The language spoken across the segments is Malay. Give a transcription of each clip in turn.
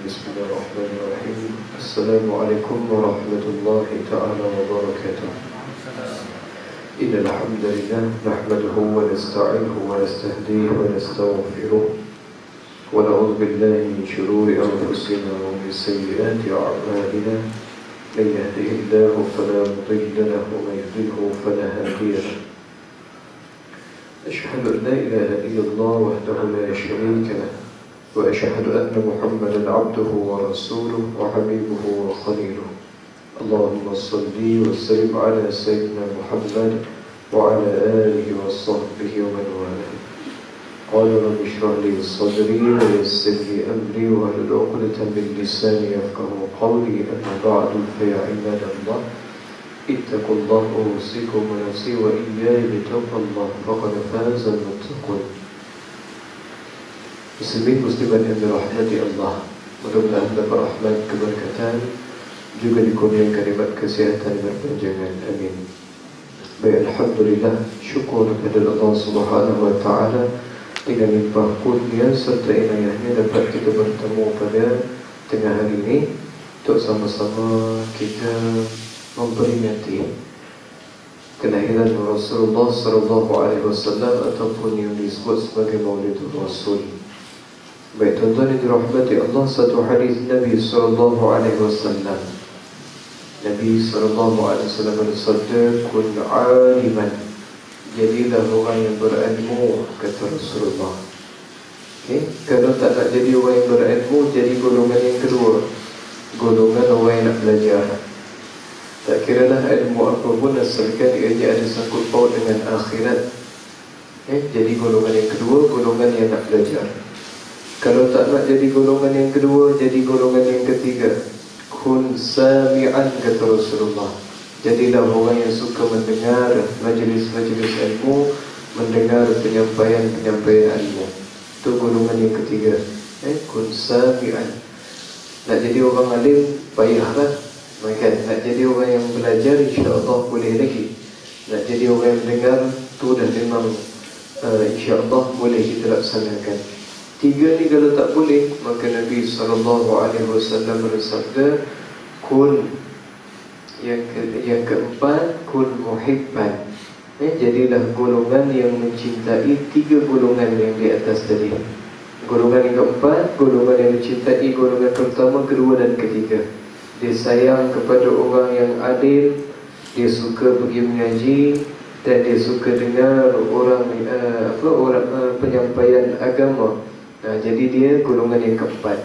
Bismillahirrahmanirrahim. Assalamualaikum warahmatullahi ta'ala wabarakatuh. Innal hamdalillah nahmaduhu wa nasta'inuhu wa nastahdihi wa nastaghfiruh wa na'udzu billahi min shururi anfusina wa min sayyiati a'malina. Man yahdihillahu fala mudilla lahu wa man yudlilhu fala hadiya lahu. Ashhadu an la ilaha illallah wahdahu la sharika lahu وأشهد أن محمدا عبده ورسوله وحبيبه وخليله. اللهم صل وسلم على سيدنا محمد وعلى آله وصحبه ومن والاه. قال رب اشرح لي صدري ويسر لي أمري واحلل عقدة من لساني يفقهوا قولي. أما بعد فيا عباد الله اتقوا الله أوصيكم ونفسي وإياي بتقوى الله فقد فاز المتقون. Muslimin muslimat yang dirahmati Allah, mudah-mudahan dapat rahmat keberkatan juga dikurniakan nikmat kesihatan berpanjangan. Amin. Baik, alhamdulillah, syukur kepada Allah Subhanahu wa taala dengan limpah kurnia serta inayahnya dapat kita bertemu pada tengah hari ini untuk sama-sama kita memperingati kelahiran Rasulullah sallallahu alaihi wasallam ataupun yang disebut sebagai Maulidul Rasul. Baik tuan-tuan yang dirahmati Allah, satu hadis Nabi sallallahu alaihi wasallam. Nabi sallallahu alaihi wasallam bersabda, "Kun 'aliman." Jadilah orang yang berilmu, kata Rasulullah. Kalau tak nak jadi orang yang berilmu, jadi golongan yang kedua, golongan orang yang nak belajar. Tak kiralah ilmu apa pun asalkan ia ada sangkut paut dengan akhirat. Jadi golongan yang kedua, golongan yang nak belajar. Kalau tak nak jadi golongan yang kedua, jadi golongan yang ketiga. Kun sami'an, kata Rasulullah. Jadilah orang yang suka mendengar majlis-majlis ilmu, mendengar penyampaian-penyampaian ilmu. Itu golongan yang ketiga. Kun sami'an. Nak jadi orang alim, payahlah. Nak jadi orang yang belajar, insya-Allah boleh lagi. Nak jadi orang yang mendengar, tu dah memang insya-Allah boleh kita laksanakan. Tiga ni kalau tak boleh, maka Nabi SAW bersabda, kun yang keempat, kun muhibban. Jadilah golongan yang mencintai tiga golongan yang di atas tadi. Golongan yang keempat, golongan yang mencintai golongan pertama, kedua dan ketiga. Dia sayang kepada orang yang adil, dia suka pergi mengaji, dan dia suka dengar orang penyampaian agama. Jadi dia golongan yang keempat.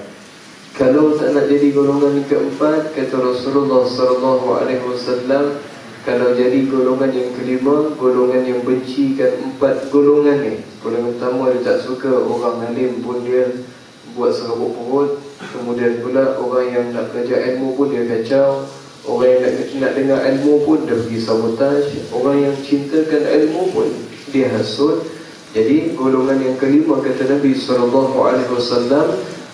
Kalau tak nak jadi golongan yang keempat, kata Rasulullah SAW, kalau jadi golongan yang kelima, golongan yang bencikan empat golongan ni. Golongan pertama, dia tak suka orang alim pun dia buat serabut perut. Kemudian pula orang yang nak belajar ilmu pun dia kacau. Orang yang nak dengar ilmu pun dia pergi sabotaj. Orang yang cintakan ilmu pun dia hasut. Jadi golongan yang kelima, kata Nabi SAW,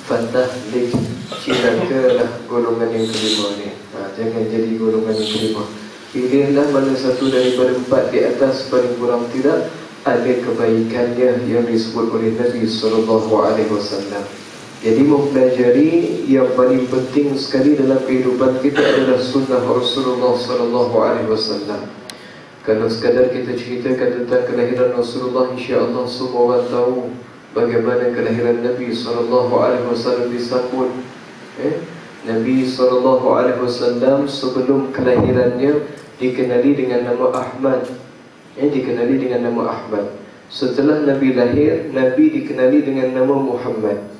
fantahlik, cinakalah golongan yang kelima ni. Jangan jadi golongan yang kelima. Pilihlah mana satu daripada empat di atas, paling kurang tidak ada kebaikannya yang disebut oleh Nabi SAW. Jadi mempelajari yang paling penting sekali dalam kehidupan kita adalah sunnah Rasulullah SAW. Kalau sekadar kita ceritakan tentang kelahiran Rasulullah, insya-Allah semua orang tahu bagaimana kelahiran Nabi SAW disambut. Nabi SAW sebelum kelahirannya dikenali dengan nama Ahmad. Dikenali dengan nama Ahmad. Setelah Nabi lahir, Nabi dikenali dengan nama Muhammad.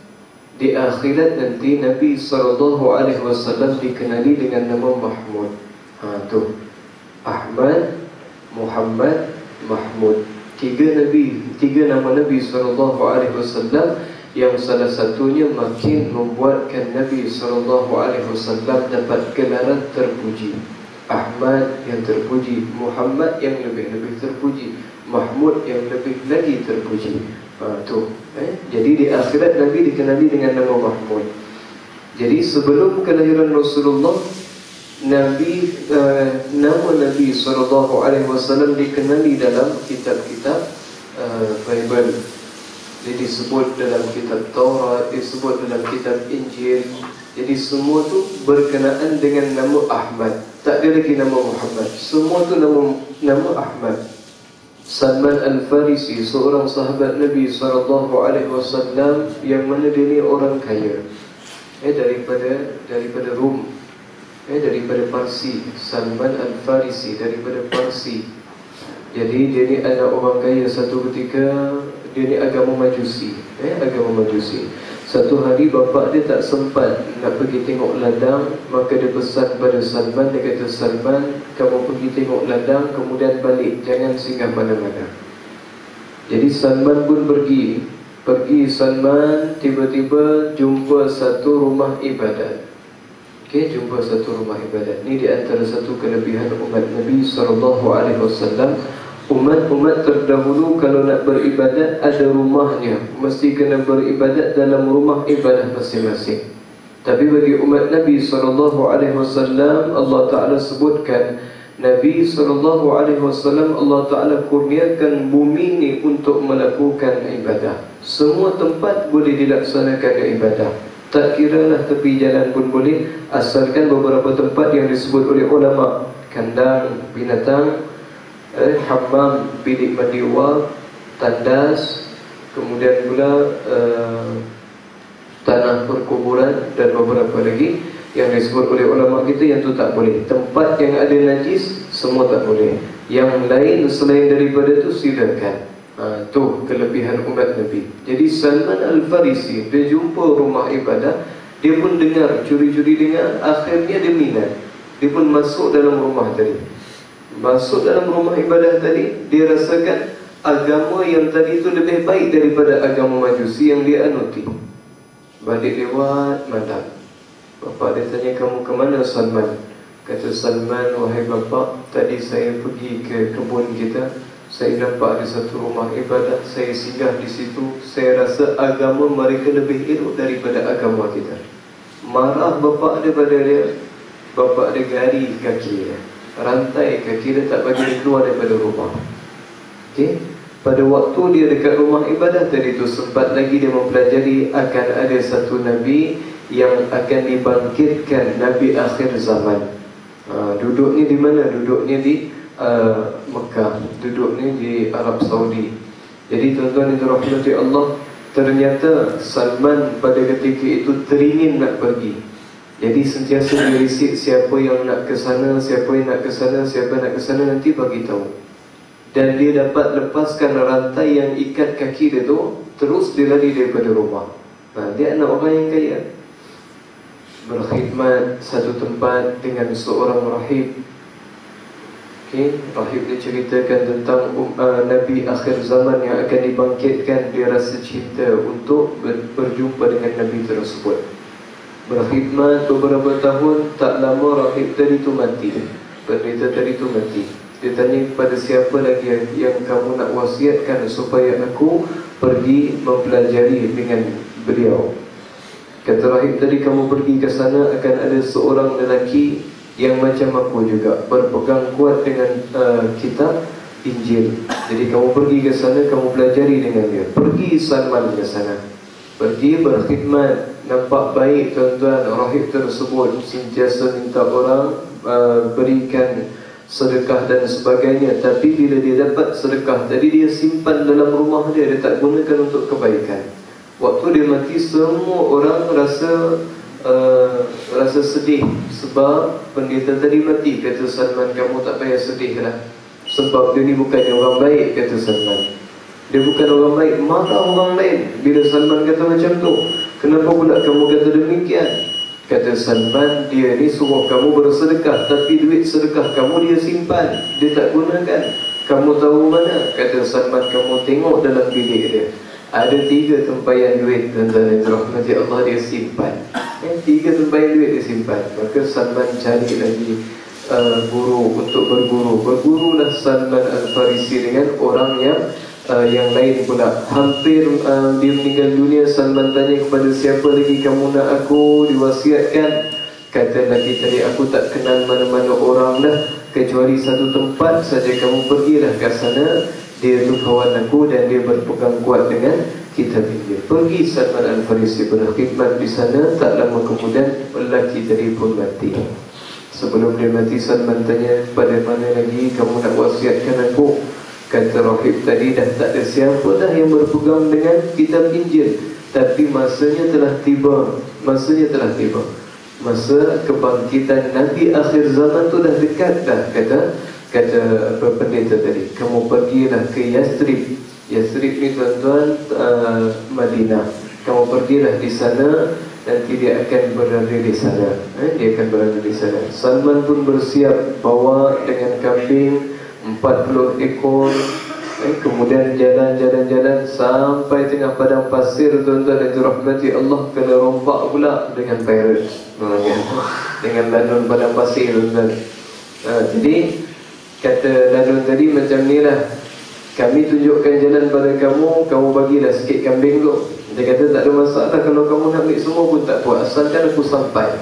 Di akhirat nanti Nabi SAW dikenali dengan nama Mahmud. Tu Ahmad, Muhammad, Mahmud. Tiga nama Nabi SAW yang salah satunya makin membuatkan Nabi SAW dapat gelaran terpuji. Ahmad yang terpuji, Muhammad yang lebih terpuji, Mahmud yang lebih lagi terpuji. Jadi di akhirat Nabi dikenali dengan nama Mahmud. Jadi sebelum kelahiran Rasulullah, nama Nabi SAW dikenali dalam kitab-kitab Bible. Dia disebut dalam kitab Taurat, disebut dalam kitab Injil. Jadi semua tu berkenaan dengan nama Ahmad. Tak ada lagi nama Muhammad. Semua tu nama Ahmad. Salman Al-Farisi, seorang sahabat Nabi SAW, yang mana dia ni orang kaya, daripada Rum, daripada Parsi. Salman Al-Farisi daripada Parsi. Jadi dia ni anak orang kaya. Satu ketika dia ni agama Majusi, agama Majusi. Satu hari bapa dia tak sempat nak pergi tengok ladang, maka dia pesan pada Salman. Dia kata, Salman, kamu pergi tengok ladang, kemudian balik, jangan singgah mana-mana. Jadi Salman pun pergi Salman, tiba-tiba jumpa satu rumah ibadat. Jumpa satu rumah ibadat. Ini di antara satu kelebihan umat Nabi SAW. Umat terdahulu kalau nak beribadat ada rumahnya, mesti kena beribadat dalam rumah ibadah masing-masing. Tapi bagi umat Nabi SAW, Allah Ta'ala sebutkan, Nabi SAW, Allah Ta'ala kurniakan bumi ni untuk melakukan ibadah. Semua tempat boleh dilaksanakan ibadah. Tak kiralah tepi jalan pun boleh, asalkan beberapa tempat yang disebut oleh ulama, kandang binatang, hammam, bilik mandi wak, tandas, kemudian pula tanah perkuburan dan beberapa lagi yang disebut oleh ulama kita, yang tu tak boleh. Tempat yang ada najis semua tak boleh. Yang lain selain daripada tu silakan. Tu kelebihan umat Nabi. Jadi Salman Al-Farisi, dia jumpa rumah ibadah, dia pun dengar, curi-curi dengar, akhirnya dia minat. Dia pun masuk dalam rumah tadi. Masuk dalam rumah ibadah tadi, dia rasakan agama yang tadi itu lebih baik daripada agama Majusi yang dia anuti. Balik lewat malam, bapa dia tanya, kamu ke mana Salman? Kata Salman, wahai bapa, tadi saya pergi ke kebun kita, saya nampak ada satu rumah ibadah, saya singgah di situ, saya rasa agama mereka lebih elok daripada agama kita. Marah bapa dia pada dia. Bapa dia gari kaki dia, rantai kaki dia, tak bagi dia keluar daripada rumah. Pada waktu dia dekat rumah ibadah tadi tu, sempat lagi dia mempelajari akan ada satu Nabi yang akan dibangkitkan, Nabi akhir zaman. Duduknya di mana? Duduknya di Mekah, duduknya di Arab Saudi. Jadi tuan-tuan yang dirahmati Allah, ternyata Salman pada ketika itu teringin nak pergi. Jadi sentiasa dia risik, siapa yang nak ke sana, siapa yang nak ke sana, siapa nak ke sana, nanti bagi tahu. Dan dia dapat lepaskan rantai yang ikat kaki dia tu, terus dia lari daripada rumah. Dia anak orang yang kaya, berkhidmat satu tempat dengan seorang rahib. Rahib dia ceritakan tentang Nabi akhir zaman yang akan dibangkitkan. Dia rasa cinta untuk berjumpa dengan Nabi tersebut. Berkhidmat beberapa tahun, tak lama rahib tadi tu mati. Pendeta tadi tu mati. Dia tanya kepada siapa lagi yang kamu nak wasiatkan supaya aku pergi mempelajari dengan beliau. Kata rahib tadi, kamu pergi ke sana, akan ada seorang lelaki yang macam aku juga, berpegang kuat dengan kitab Injil. Jadi kamu pergi ke sana, kamu pelajari dengan dia. Pergi Salman ke sana, pergi berkhidmat. Nampak baik tuan-tuan, rahib tersebut sentiasa minta orang berikan sedekah dan sebagainya. Tapi bila dia dapat sedekah tadi, dia simpan dalam rumah dia, dia tak gunakan untuk kebaikan. Waktu dia mati, semua orang rasa sedih sebab pendeta tadi mati. Kata Salman, kamu tak payah sedih lah, sebab dia ni bukannya orang baik. Kata Salman, dia bukan orang baik. Marah orang lain bila Salman kata macam tu. Kenapa pula kamu kata demikian? Kata Salman, dia ni suruh kamu bersedekah, tapi duit sedekah kamu dia simpan, dia tak gunakan. Kamu tahu mana? Kata Salman, kamu tengok dalam bilik dia, ada 3 tempayan duit. Dan rahmati Allah, dia simpan 3 tempayan duit dia simpan. Maka Salman cari lagi guru untuk berguru. Bergurulah Salman Al-Farisi dengan orang yang lain pula. Hampir dia meninggal dunia, Salman tanya kepada siapa lagi kamu nak aku diwasiatkan. Kata lagi tadi, aku tak kenal mana-mana orang dah, kecuali satu tempat saja, kamu pergilah ke sana. Dia tu kawan aku dan dia berpegang kuat dengan kitab Injil. Pergi Salman Al-Farisi berkhidmat di sana. Tak lama kemudian lelaki tadi pun mati. Sebelum dia mati, Salman tanya, pada mana lagi kamu nak wasiatkan aku? Kata rahib tadi, dah tak ada siapa dah yang berpegang dengan kitab Injil. Tapi masanya telah tiba. Masanya telah tiba. Masa kebangkitan Nabi akhir zaman tu dah dekat dah. Kata pendeta tadi, kamu pergilah ke Yathrib. Yathrib ni tuan-tuan, Madinah. Kamu pergilah di sana, nanti dia akan berada di sana. Dia akan berada di sana. Salman pun bersiap, bawa dengan kambing 40 ekor. Kemudian jalan sampai tengah padang pasir, tuan-tuan dan dirahmati Allah, kena rompak pula dengan pirates, dengan lanun padang pasir, tuan-tuan. Jadi kata lanun tadi macam ni lah, kami tunjukkan jalan pada kamu, kamu bagilah sikit kambing tu. Dia kata tak ada masalah, kalau kamu nak ambil semua pun tak apa, asalkan aku sampai.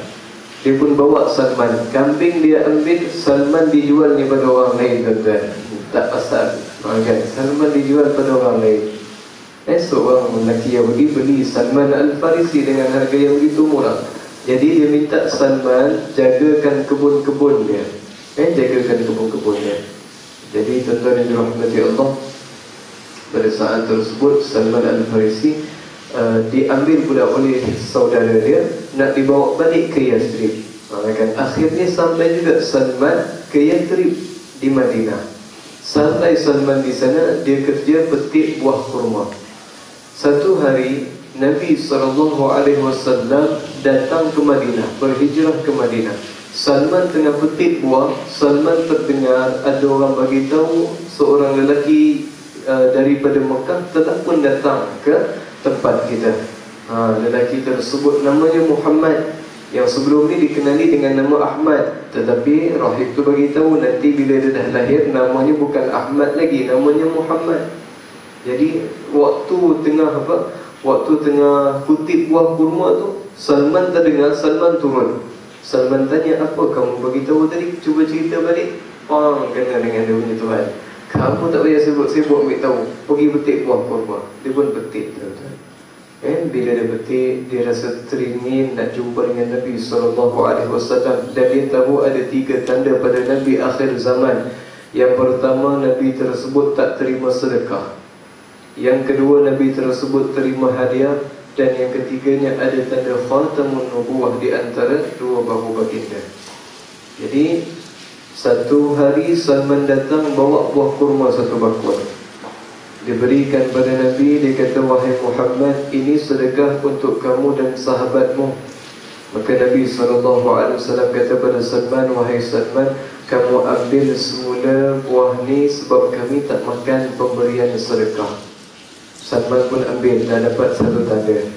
Dia pun bawa Salman. Kambing dia ambil, Salman dijual ni pada orang lain, tuan-tuan. Tak pasal kan? Salman dijual pada orang lain. Seorang lelaki Yahudi beli Salman Al-Farisi dengan harga yang begitu murah. Jadi dia minta Salman jagakan kebun-kebun dia. Jagakan kebun-kebun dia. Jadi tuan-tuan yang dirahmati Allah, pada saat tersebut Salman Al-Farisi diambil pula oleh saudara dia, nak dibawa balik ke Yathrib. Akhirnya sampai juga Salman ke Yathrib di Madinah. Sampai Salman di sana, dia kerja petik buah kurma. Satu hari Nabi SAW datang ke Madinah, berhijrah ke Madinah. Salman tengah petik buah. Salman terdengar ada orang bagi tahu seorang lelaki daripada Mekah telah pun datang ke tempat kita. Lelaki tersebut namanya Muhammad, yang sebelum ni dikenali dengan nama Ahmad. Tetapi rahib tu bagi tahu nanti bila dia dah lahir, namanya bukan Ahmad lagi, namanya Muhammad. Jadi waktu tengah kutip buah kurma tu, Salman terdengar, Salman turun. Salman tanya, apa kamu bagi tahu tadi? Cuba cerita balik. Kena dengan dia punya Tuhan. Kamu tak payah sibuk-sibuk ambil tahu. Pergi petik buah kurma. Dia pun petik, tuan-tuan. Bila dia petik, dia rasa teringin nak jumpa dengan Nabi SAW. Dan dia tahu ada 3 tanda pada Nabi akhir zaman. Yang pertama, Nabi tersebut tak terima sedekah. Yang kedua, Nabi tersebut terima hadiah. Dan yang ketiganya, ada tanda khatamun nubuwah di antara 2 bahu baginda. Jadi satu hari Salman datang bawa buah kurma 1 bakul. Diberikan pada Nabi. Dia kata, wahai Muhammad, ini sedekah untuk kamu dan sahabatmu. Maka Nabi SAW kata pada Salman, wahai Salman, kamu ambil semula buah ni sebab kami tak makan pemberian sedekah. Salman pun ambil dan dapat 1 tanda.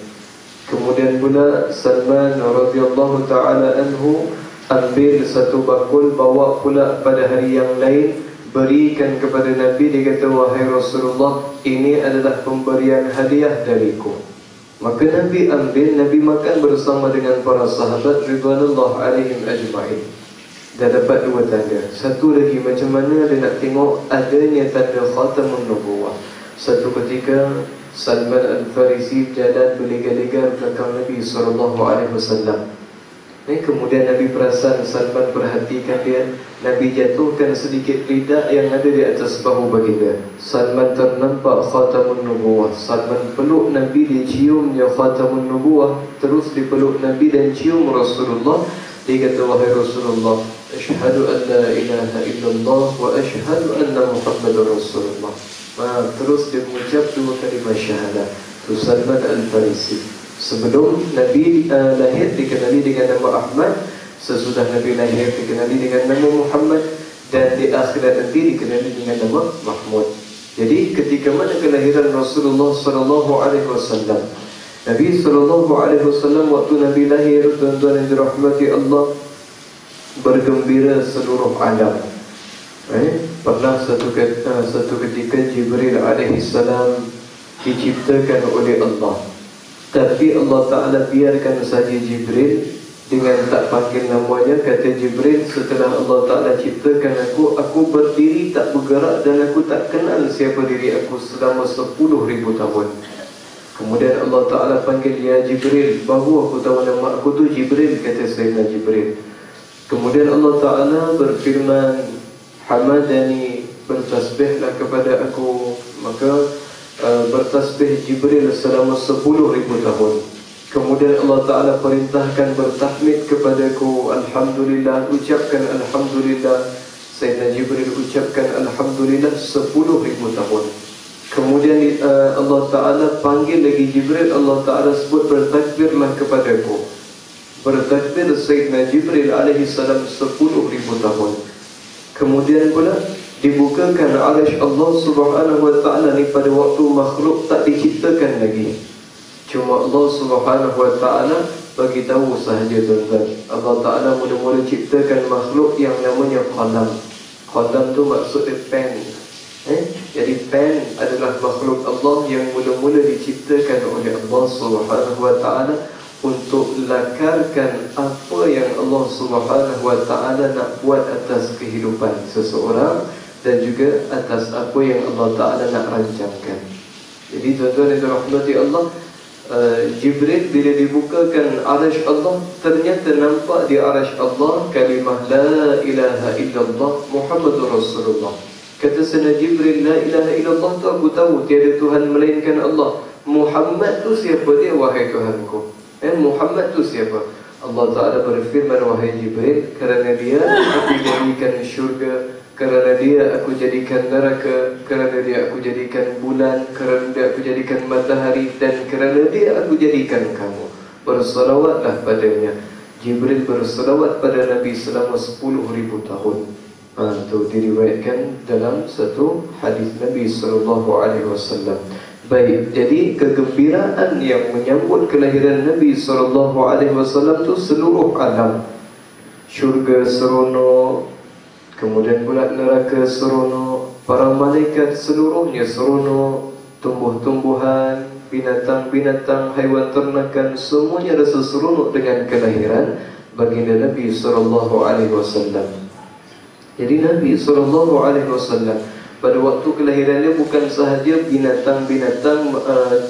Kemudian pula Salman radhiyallahu ta'ala anhu ambil 1 bakul, bawa pula pada hari yang lain, berikan kepada Nabi. Dia kata, wahai Rasulullah, ini adalah pemberian hadiah dariku. Maka Nabi ambil, Nabi makan bersama dengan para sahabat ridwanullah alaihim ajma'in. Dan dapat 2 tanda. Satu lagi, macam mana dia nak tengok adanya tanda khatamun nubuwah. Satu ketika Salman Al-Farisi jalan berlega-lega belakang Nabi SAW. Kemudian Nabi perasan Salman perhatikan dia. Nabi jatuhkan sedikit lidah yang ada di atas bahu baginda. Salman ternampak khatamun nubuwah. Salman peluk Nabi, dia ciumnya khatamun nubuwah. Terus dipeluk Nabi dan cium Rasulullah. Dia kata, wahai Rasulullah, asyhadu an la ilaha illallah wa asyhadu anna Muhammadar Rasulullah. Terus dia mengucap 2 kalimah syahadah. Itu Salman Al-Farisi. Sebelum Nabi lahir dikenali dengan nama Ahmad, sesudah Nabi lahir dikenali dengan nama Muhammad, dan di akhirat nanti dikenali dengan nama Mahmud. Jadi ketika mana kelahiran Rasulullah SAW, Nabi SAW waktu Nabi lahir, tuan-tuan yang dirahmati Allah, bergembira seluruh alam. Pernah satu ketika Jibril alaihissalam diciptakan oleh Allah. Tapi Allah Ta'ala biarkan saja Jibril dengan tak panggil namanya. Kata Jibril, setelah Allah Ta'ala ciptakan aku berdiri tak bergerak dan aku tak kenal siapa diri aku selama 10,000 tahun. Kemudian Allah Ta'ala panggil, ya Jibril. Baru aku tahu nama aku tu Jibril, kata Sayyidina Jibril. Kemudian Allah Ta'ala berfirman, hamadani, bertasbihlah kepada aku. Maka bertasbih Jibril selama 10,000 tahun. Kemudian Allah Ta'ala perintahkan bertahmid kepadaku, alhamdulillah, ucapkan alhamdulillah. Sayyidina Jibril ucapkan alhamdulillah 10,000 tahun. Kemudian Allah Ta'ala panggil lagi Jibril. Allah Ta'ala sebut, bertakbirlah kepadaku. Bertakbir Sayyidina Jibril alaihi salam 10,000 tahun. Kemudian pula dibukakan arasy Allah Subhanahu wa Ta'ala ni pada waktu makhluk tak diciptakan lagi. Cuma Allah Subhanahu wa Ta'ala bagi tahu sahaja, tuan-tuan. Allah Ta'ala mula-mula ciptakan makhluk yang namanya qalam. Qalam tu maksud dia pen. Jadi pen adalah makhluk Allah yang mula-mula diciptakan oleh Allah Subhanahu wa Ta'ala untuk lakarkan apa yang Allah Subhanahu wa Ta'ala nak buat atas kehidupan seseorang dan juga atas apa yang Allah Ta'ala nak rancangkan. Jadi tuan-tuan yang dirahmati Allah, Jibril bila dibukakan arasy Allah, ternyata nampak di arasy Allah kalimah la ilaha illallah Muhammadur Rasulullah. Kata Sayyidina Jibril, la ilaha illallah tu aku tahu, tiada Tuhan melainkan Allah. Muhammad tu siapa dia, wahai Tuhanku? Muhammad tu siapa? Allah Ta'ala berfirman, wahai Jibril, kerana dia aku jadikan syurga, kerana dia aku jadikan neraka, kerana dia aku jadikan bulan, kerana dia aku jadikan matahari, dan kerana dia aku jadikan kamu. Bersalawatlah padanya. Jibril bersalawat pada Nabi selama 10,000 tahun. Itu diriwayatkan dalam satu hadis Nabi SAW. Baik, jadi kegembiraan yang menyambut kelahiran Nabi SAW itu seluruh alam. Syurga seronok, kemudian pula neraka seronok, para malaikat seluruhnya seronok, tumbuh-tumbuhan, binatang-binatang, haiwan ternakan, semuanya rasa seronok dengan kelahiran baginda Nabi SAW. Jadi Nabi SAW pada waktu kelahirannya bukan sahaja binatang-binatang,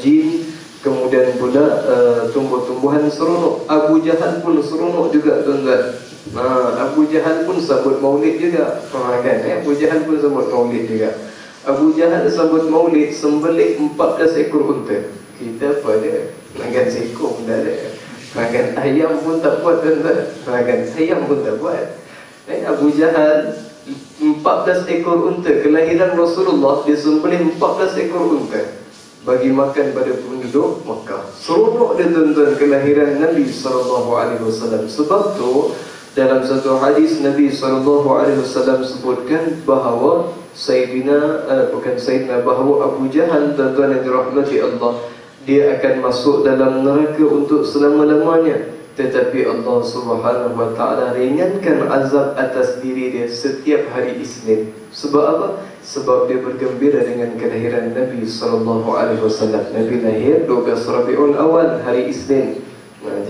jin, kemudian pula tumbuh-tumbuhan seronok. Abu Jahal pun seronok juga, tuan-tuan. Abu Jahal pun sambut maulid juga. Abu Jahal pun sambut maulid juga. Abu Jahal sambut maulid sembelih 14 ekor unta. Kita apa dia? Makan seekor pun dah ada. Makan ayam pun tak buat, tuan-tuan. Makan ayam pun tak buat. Abu Jahal 14 ekor unta, kelahiran Rasulullah dia sembelih 14 ekor unta bagi makan pada penduduk Makkah. Seronok dia, tuan-tuan, kelahiran Nabi SAW. Sebab tu dalam satu hadis Nabi SAW sebutkan bahawa bahawa Abu Jahal, tuan-tuan yang dirahmati Allah, dia akan masuk dalam neraka untuk selama-lamanya. Tetapi Allah Subhanahu wa Ta'ala ringankan azab atas diri dia setiap hari Isnin. Sebab apa? Sebab dia bergembira dengan kelahiran Nabi SAW. Nabi lahir 12 Rabiul Awal, hari Isnin.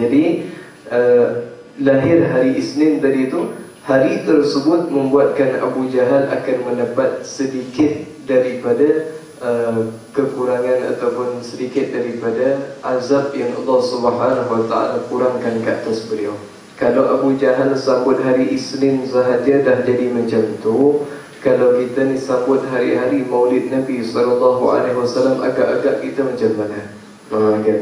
Jadi lahir hari Isnin tadi itu, hari tersebut membuatkan Abu Jahal akan mendapat sedikit daripada kekurangan ataupun sedikit daripada azab yang Allah Subhanahu wa Ta'ala kurangkan ke atas beliau. Kalau Abu Jahal sambut hari Isnin sahaja dah jadi macam tu, kalau kita ni sambut hari-hari maulid Nabi SAW, agak-agak kita macam mana?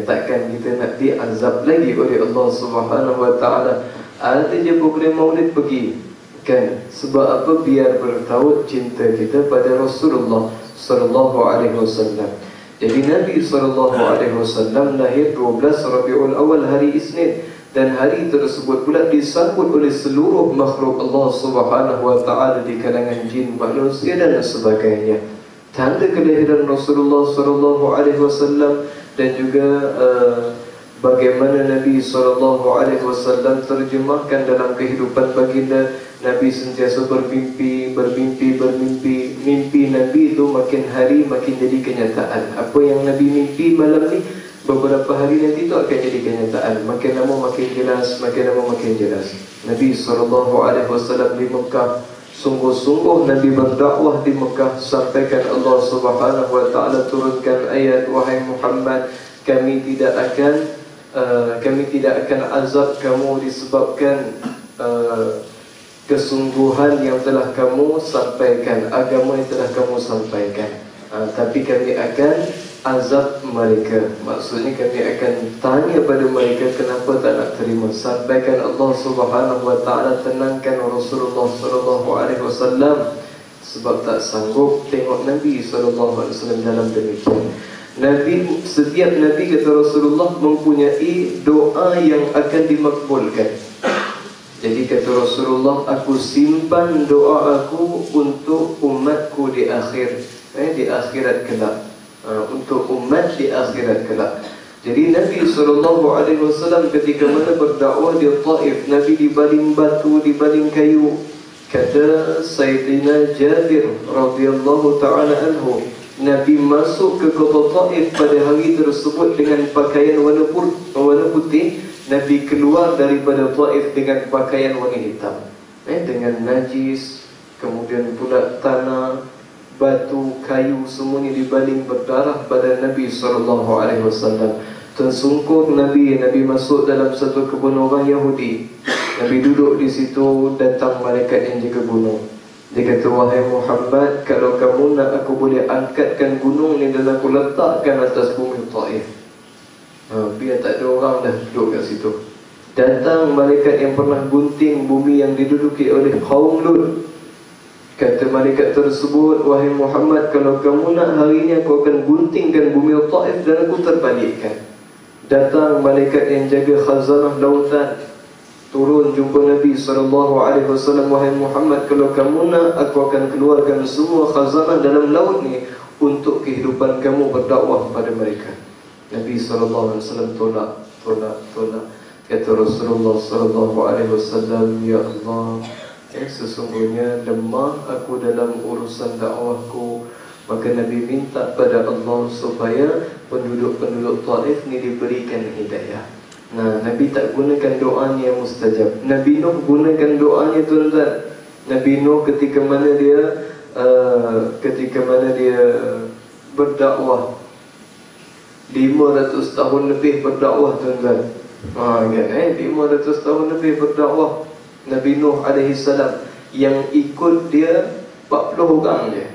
Takkan kita nak diazab lagi oleh Allah Subhanahu wa Ta'ala? Ada je program maulid pergi, kan? Sebab apa? Biar bertaut cinta kita pada Rasulullah sallallahu alaihi wasallam. Jadi Nabi sallallahu alaihi wasallam lahir 12 Rabiul Awal, hari Isnin, dan hari tersebut pula disambut oleh seluruh makhluk Allah Subhanahu wa Ta'ala di kalangan jin, manusia dan sebagainya. Tanda kelahiran Rasulullah sallallahu alaihi wasallam dan juga bagaimana Nabi sallallahu alaihi wasallam terjemahkan dalam kehidupan baginda. Nabi sentiasa bermimpi. Mimpi Nabi itu makin hari makin jadi kenyataan. Apa yang Nabi mimpi malam ni, beberapa hari nanti itu akan jadi kenyataan. Makin lama makin jelas, makin lama makin jelas. Nabi SAW di Mekah, sungguh-sungguh Nabi berdakwah di Mekah, sampaikan Allah Subhanahu wa Ta'ala turunkan ayat, wahai Muhammad, kami tidak akan azab kamu disebabkan kesungguhan yang telah kamu sampaikan, agama yang telah kamu sampaikan. Tapi kami akan azab mereka. Maksudnya kami akan tanya pada mereka kenapa tak nak terima. Sampaikan Allah Subhanahu wa taala, tenangkan Rasulullah sallallahu alaihi wasallam sebab tak sanggup tengok Nabi sallallahu alaihi wasallam dalam demikian. Setiap Nabi, kata Rasulullah, mempunyai doa yang akan dimakbulkan. Jadi kata Rasulullah, aku simpan doa aku untuk umatku di akhirat kelak. Untuk umat di akhirat kelak. Jadi Nabi SAW ketika mana berdakwah di Taif, Nabi dibaling batu, dibaling kayu. Kata Sayyidina Jabir radhiyallahu ta'ala anhu, Nabi masuk ke kota Taif pada hari tersebut dengan pakaian warna putih. Nabi keluar daripada Taif dengan pakaian warna hitam, dengan najis. Kemudian pula tanah, batu, kayu, semuanya dibaling berdarah pada Nabi SAW. Tersungkur Nabi masuk dalam satu kebun orang Yahudi. Nabi duduk di situ, datang malaikat yang jaga gunung. Dia kata, wahai Muhammad, kalau kamu nak, aku boleh angkatkan gunung ni dan aku letakkan atas bumi Taif. Biar tak ada orang dah duduk kat situ. Datang malaikat yang pernah gunting bumi yang diduduki oleh kaum Lut. Kata malaikat tersebut, wahai Muhammad, kalau kamu nak, hari ini aku akan guntingkan bumi Taif dan aku terbalikkan. Datang malaikat yang jaga khazanah lautan, turun jumpa Nabi SAW. Wahai Muhammad, kalau kamu nak, aku akan keluarkan semua khazanah dalam laut ni untuk kehidupan kamu berdakwah pada mereka. Nabi SAW tolak. Kata Rasulullah SAW, ya Allah, sesungguhnya lemah aku dalam urusan dakwahku. Maka Nabi minta pada Allah supaya penduduk-penduduk Taif ni diberikan hidayah. Nabi tak gunakan doanya yang mustajab. Nabi Nuh gunakan doanya, tuan-tuan. Nabi Nuh ketika mana dia berdakwah 500 tahun lebih berdakwah, tuan-tuan. 500 tahun lebih berdakwah Nabi Nuh AS. Yang ikut dia 40 orang je.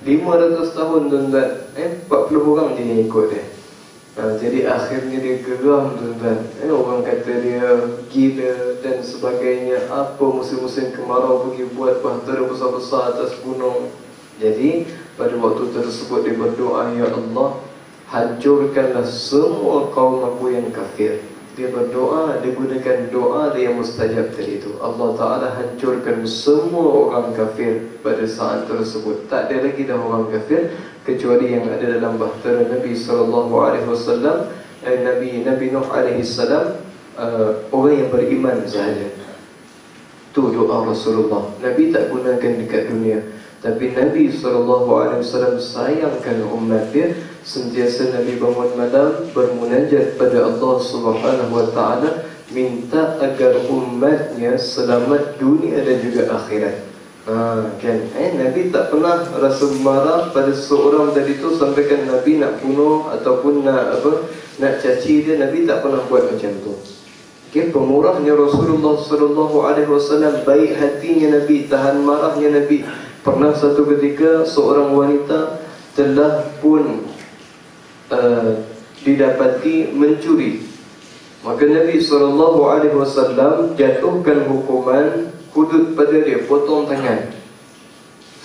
500 tahun, tuan-tuan. 40 orang je yang ikut dia. Jadi akhirnya dia geram, tuan-tuan. Orang kata dia gila dan sebagainya. Apa musim-musim kemarau pergi buat bahtera besar-besar atas gunung. Jadi pada waktu tersebut dia berdoa, ya Allah, hancurkanlah semua kaum aku yang kafir. Dia berdoa, dia gunakan doa dia yang mustajab tadi itu. Allah Ta'ala hancurkan semua orang kafir pada saat tersebut. Tak ada lagi dah orang kafir kecuali yang ada dalam bahtera Nabi SAW, Nabi Nuh AS, orang yang beriman sahaja. Itu doa Rasulullah. Nabi tak gunakan dekat dunia, tapi Nabi SAW sayangkan umat dia. Sentiasa Nabi bangun malam bermunajat pada Allah Subhanahu wa taala, minta agar umatnya selamat dunia dan juga akhirat. Nabi tak pernah rasa marah pada seorang tadi tu sampaikan Nabi nak bunuh ataupun nak caci dia. Nabi tak pernah buat macam tu. Pemurahnya Rasulullah SAW, baik hatinya Nabi, tahan marahnya Nabi. Pernah satu ketika seorang wanita telah pun didapati mencuri. Maka Nabi SAW jatuhkan hukuman hudud pada dia, potong tangan.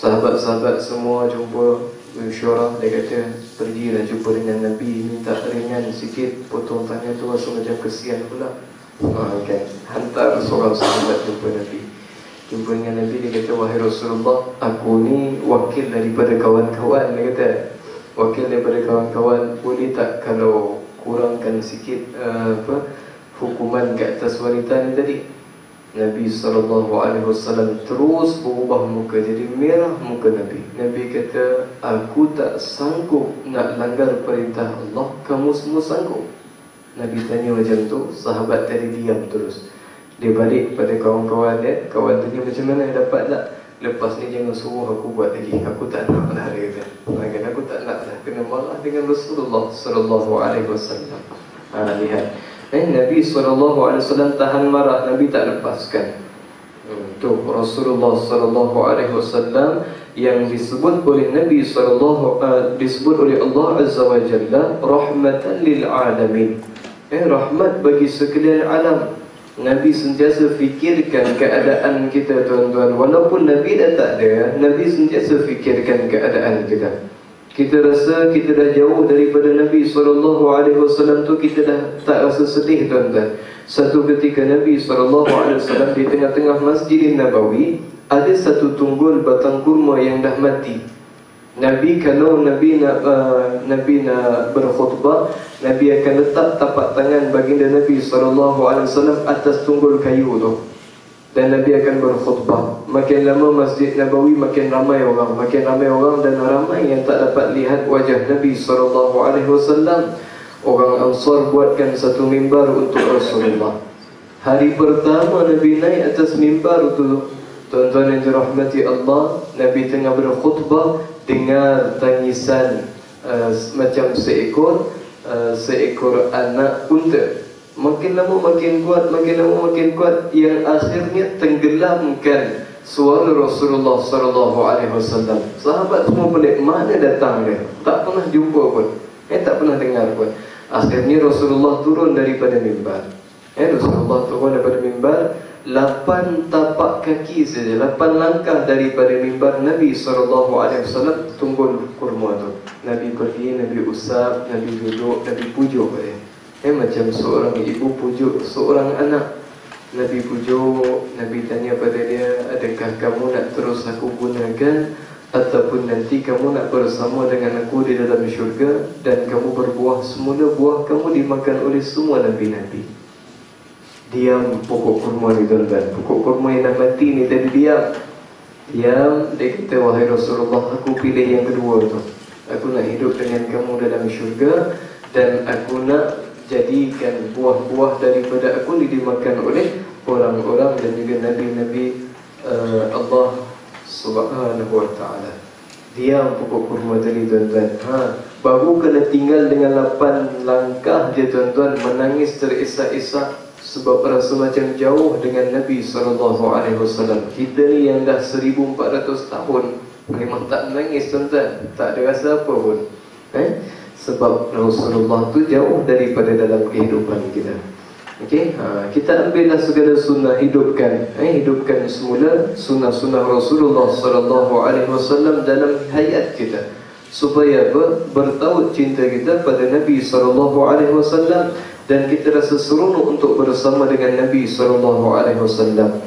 Sahabat-sahabat semua jumpa bersyurah. Dia kata, pergilah jumpa dengan Nabi, minta ringan sikit, potong tangan tu rasa macam kesian pula. Hantar seorang sahabat jumpa Nabi. Jumpa dengan Nabi, dia kata, wahai Rasulullah, aku ni wakil daripada kawan-kawan. Dia kata, wakil daripada kawan-kawan, boleh tak kalau kurangkan sikit hukuman ke atas wanita ni tadi? Nabi SAW terus berubah muka, jadi merah muka Nabi. Nabi kata, aku tak sanggup nak langgar perintah Allah, kamu semua sanggup? Nabi tanya macam tu, sahabat tadi diam terus. Dia balik kepada kawan-kawan dia. Kawan tanya, macam mana, dapat tak? lepas ni jangan suruh aku buat lagi. Aku tak nak dah, dia kata. Kan aku tak nak dah, kena marah dengan Rasulullah sallallahu alaihi wasallam. Lihat. Nabi sallallahu alaihi wasallam tahan marah, Nabi tak lepaskan. Tu Rasulullah sallallahu alaihi wasallam yang disebut oleh Nabi disebut oleh Allah Azza wa Jalla rahmatan lil alamin. Rahmat bagi sekalian alam. Nabi sentiasa fikirkan keadaan kita, tuan-tuan. Walaupun Nabi dah tak ada, Nabi sentiasa fikirkan keadaan kita. Kita rasa kita dah jauh daripada Nabi SAW tu, kita dah tak rasa sedih, tuan-tuan. Satu ketika Nabi SAW di tengah-tengah Masjid Nabawi, ada satu tunggul batang kurma yang dah mati. Kalau Nabi nak berkhutbah, Nabi akan letak tapak tangan baginda Nabi SAW atas tunggul kayu tu, dan Nabi akan berkhutbah. Makin lama Masjid Nabawi makin ramai orang, dan ramai yang tak dapat lihat wajah Nabi SAW. Orang Ansar buatkan satu mimbar untuk Rasulullah. Hari pertama Nabi naik atas mimbar tu, tuan-tuan yang dirahmati Allah, Nabi tengah berkhutbah, dengar tangisan macam seekor anak unta. Makin lama makin kuat, yang akhirnya tenggelamkan suara Rasulullah SAW. Sahabat semua pelik, mana datang dia? Tak pernah jumpa pun, tak pernah dengar pun. Akhirnya Rasulullah turun daripada mimbar. Rasulullah turun daripada mimbar, 8 tapak kaki saja, 8 langkah daripada mimbar Nabi SAW, tunggul kurma tu. Nabi pergi, Nabi usap, Nabi duduk, Nabi pujuk dia. Macam seorang ibu pujuk seorang anak. Nabi pujuk, Nabi tanya pada dia, adakah kamu nak terus aku gunakan, ataupun nanti kamu nak bersama dengan aku di dalam syurga, dan kamu berbuah, semula buah kamu dimakan oleh semua Nabi-Nabi. Diam pokok kurma ni, tuan-tuan. Pokok kurma yang dah mati ni tadi diam. Dia kata, wahai Rasulullah, aku pilih yang kedua tu. Aku nak hidup dengan kamu dalam syurga, dan aku nak jadikan buah-buah daripada aku dimakan oleh orang-orang dan juga Nabi-Nabi Allah Subhanahu wa ta'ala. Diam pokok kurma tadi, tuan-tuan. Baru kena tinggal dengan 8 langkah je, tuan-tuan, menangis terisak-isak sebab rasa macam jauh dengan Nabi SAW. Kita ni yang dah 1400 tahun memang tak menangis, tuan-tuan. Tak ada rasa apa pun. Sebab Rasulullah tu jauh daripada dalam kehidupan kita. Kita ambillah segala sunnah, hidupkan semula sunnah-sunnah Rasulullah SAW dalam hayat kita, supaya bertaut cinta kita pada Nabi SAW, dan kita rasa seronok untuk bersama dengan Nabi SAW.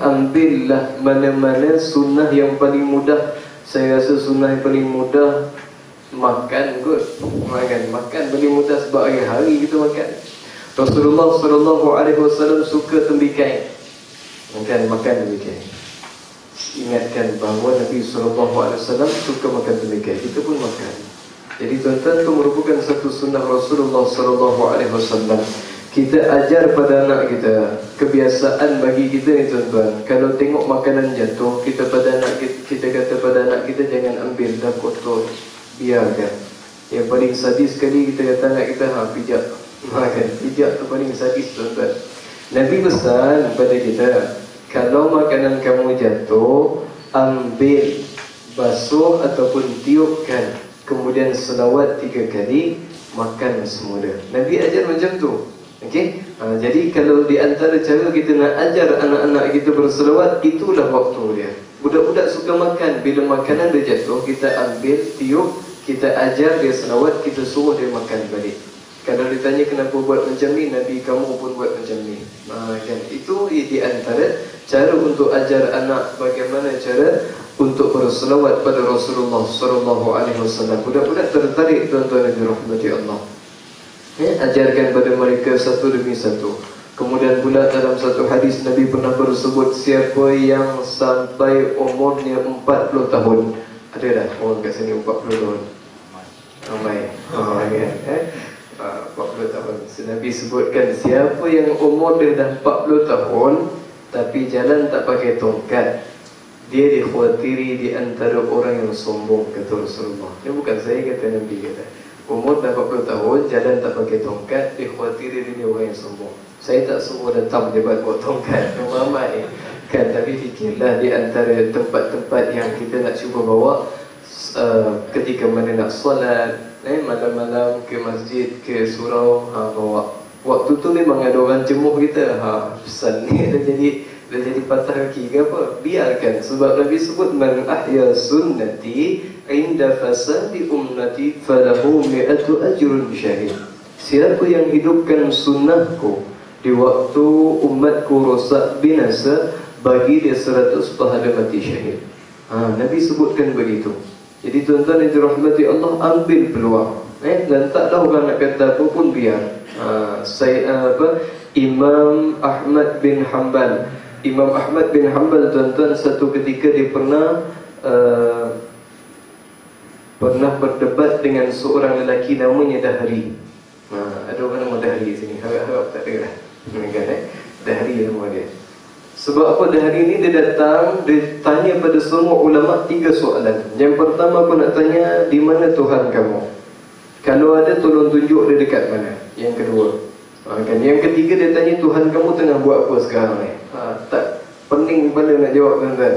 Ambillah mana-mana sunnah yang paling mudah. Saya rasa sunnah yang paling mudah makan kot. Makan paling mudah, sebab hari-hari kita makan. Rasulullah SAW suka tembikai. Makan tembikai. Ingatkan bahawa Nabi SAW suka makan tembikai. Kita pun makan. Jadi tuan-tuan, itu merupakan satu sunnah Rasulullah SAW. Kita ajar pada anak kita. Kebiasaan bagi kita ni, tuan-tuan, kalau tengok makanan jatuh, kita kata pada anak kita, jangan ambil, dah kotor, biarkan. Yang paling sadis sekali, kita kata anak kita, pijak. Pijak tu paling sadis, tuan-tuan. Nabi pesan pada kita, kalau makanan kamu jatuh, ambil, basuh ataupun tiupkan, kemudian selawat 3 kali, makan semula. Nabi ajar macam tu. Jadi kalau di antara cara kita nak ajar anak-anak kita berselawat, itulah waktu dia. Budak-budak suka makan, bila makanan dia jatuh, kita ambil, tiup, kita ajar dia selawat, kita suruh dia makan balik. Kalau ditanya kenapa buat macam ni, Nabi kamu pun buat macam ni. Itu di antara cara untuk ajar anak bagaimana cara untuk berselawat pada Rasulullah SAW. Budak-budak tertarik, tuan-tuan yang dirahmati Allah. Ajarkan pada mereka satu demi satu. Kemudian pula dalam satu hadis Nabi pernah bersebut, siapa yang sampai umurnya 40 tahun. Ada dah orang kat sini 40 tahun? Ramai. 40 tahun. Nabi sebutkan, siapa yang umur dia dah 40 tahun tapi jalan tak pakai tongkat, dia dikhawatiri di antara orang yang sombong, kata Rasulullah. Ini bukan saya kata, Nabi kata. Umur dah 40 tahun, jalan tak pakai tongkat, dikhawatiri dia orang yang sombong. Saya tak suruh datang dia buat tongkat, Muhammad ni. Kan, tapi fikirlah di antara tempat-tempat yang kita nak cuba bawa ketika mana nak solat, malam-malam ke masjid, ke surau, bawa. Waktu tu memang ada orang jemuh kita, pesan ni dah jadi patah kaki ke apa? Biarkan, sebab Nabi sebut man ahya sunnati inda fasadi ummati falahu mi'atu ajrun syahid. Siapa yang hidupkan sunnahku di waktu umatku rosak binasa, bagi dia 100 pahala mati syahid. Nabi sebutkan begitu. Jadi tuan-tuan yang dirahmati Allah, ambil peluang. Dan taklah orang nak kata apa pun, biar. Imam Ahmad bin Hanbal. Imam Ahmad bin Hanbal, tuan-tuan, satu ketika dia pernah berdebat dengan seorang lelaki namanya Dahri. Ada orang nama Dahri sini. Harap tak dengar. Dahri nama dia. Sebab apa? Dahri ni dia datang, dia tanya pada semua ulama 3 soalan. Yang pertama, aku nak tanya, di mana Tuhan kamu? Kalau ada, tolong tunjuk dia dekat mana. Yang kedua, yang ketiga, dia tanya, Tuhan kamu tengah buat apa sekarang ni? Tak pening kepala nak jawab, tuan-tuan.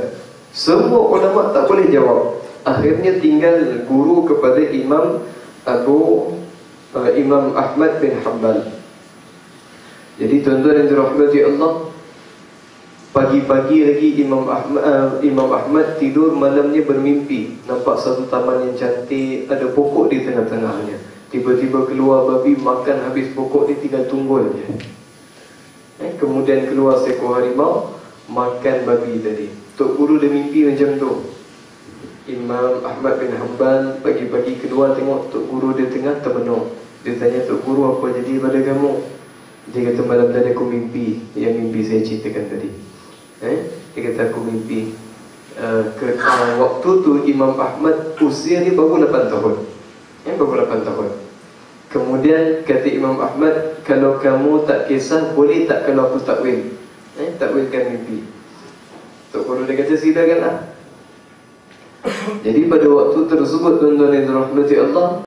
Semua ulama tak boleh jawab. Akhirnya tinggal guru kepada Imam Ahmad bin Hanbal. Jadi tuan-tuan yang dirahmati Allah, pagi-pagi lagi Imam Ahmad tidur, malamnya bermimpi nampak satu taman yang cantik, ada pokok di tengah-tengahnya. Tiba-tiba keluar babi, makan habis pokok ni, tinggal tunggul je. Kemudian keluar seekor harimau, makan babi tadi. Tok Guru dia mimpi macam tu. Imam Ahmad bin Hanbal pagi-pagi keluar, tengok Tok Guru dia tengah termenung. Dia tanya, Tok Guru, apa jadi pada kamu? Dia kata, malam tadi aku mimpi yang mimpi saya ceritakan tadi. Dia kata, aku mimpi waktu tu Imam Ahmad usia dia baru 8 tahun. Baru 8 tahun. Kemudian kata Imam Ahmad, kalau kamu tak kisah, boleh tak kalau aku takwil? Takwilkan mimpi. Tok Guru dia kata, silakanlah. Jadi pada waktu tersebut, tuan-tuan yang dirahmati Allah,